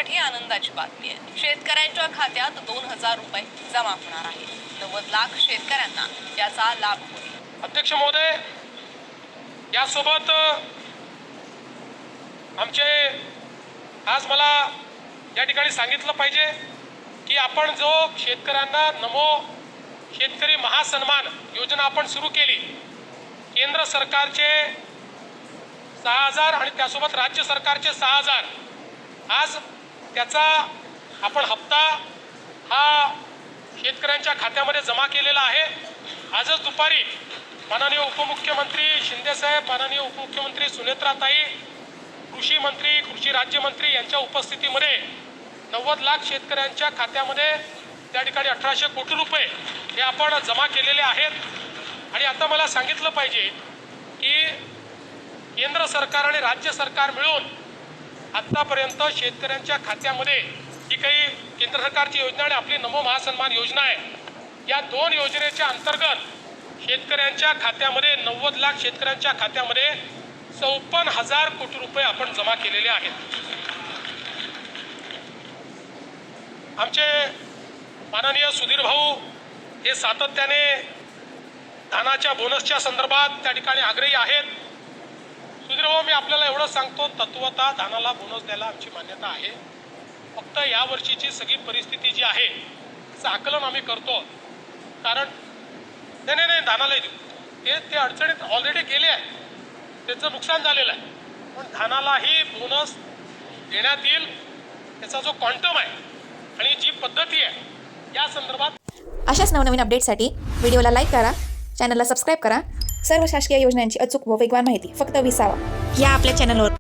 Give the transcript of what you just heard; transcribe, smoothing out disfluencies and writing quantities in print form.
शेतकऱ्यांसाठी आनंदाची बातमी आहे। शेतकऱ्यांच्या खात्यात 2000 रुपये जमा होणार आहेत। 90 लाख शेतकऱ्यांना याचा लाभ होईल। अध्यक्ष महोदय, यासोबत आमचे आज मला या ठिकाणी सांगितलं पाहिजे की आपण जो शेतकऱ्यांना नमो शेतकरी महासन्मान योजना आपण सुरू केली, केंद्र सरकारचे 6000 आणि त्यासोबत राज्य सरकारचे 6000, आज त्याचा आपण हप्ता हा शेतकऱ्यांच्या खात्यामध्ये जमा केलेला आहे। आजच दुपारी माननीय उपमुख्यमंत्री शिंदेसाहेब, माननीय उपमुख्यमंत्री सुनेत्राताई, कृषी मंत्री, कृषी राज्यमंत्री यांच्या उपस्थितीमध्ये 90 लाख शेतकऱ्यांच्या खात्यामध्ये त्या ठिकाणी 1800 कोटी रुपये हे आपण जमा केलेले आहेत। आणि आता मला सांगितलं पाहिजे की केंद्र सरकार आणि राज्य सरकार मिळून आतापर्यंत शेतकऱ्यांच्या खात्यामध्ये जी काही केंद्र सरकारची योजना आणि आपली नमो महासन्मान योजना आहे, या दोन योजनेच्या अंतर्गत शेतकऱ्यांच्या खात्यामध्ये 90 लाख शेतकऱ्यांच्या खात्यामध्ये 54,000 कोटी रुपये आपण जमा केलेले आहेत। आमचे माननीय सुधीर भाऊ हे सातत्याने धानाच्या बोनसच्या संदर्भात त्या ठिकाणी आग्रही आहेत। सुधीर भाऊ, मी आपल्याला एवढं सांगतो, तत्वतः धानाला बोनस द्यायला आमची मान्यता आहे। फक्त या वर्षीची सगळी परिस्थिती जी आहे त्याचं आकलन आम्ही करतो, कारण नाही धानाला ते अडचणीत ऑलरेडी गेले आहे, त्याचं नुकसान झालेलं आहे, पण धानालाही बोनस देण्यात येईल। त्याचा जो क्वांटम आहे आणि जी पद्धती आहे या संदर्भात अशाच नवनवीन अपडेटसाठी व्हिडिओला लाईक करा, चॅनलला सबस्क्राईब करा। सर्व शासकीय योजनांची अचूक व वेगवान माहिती फक्त विसावा या आपल्या चॅनलवर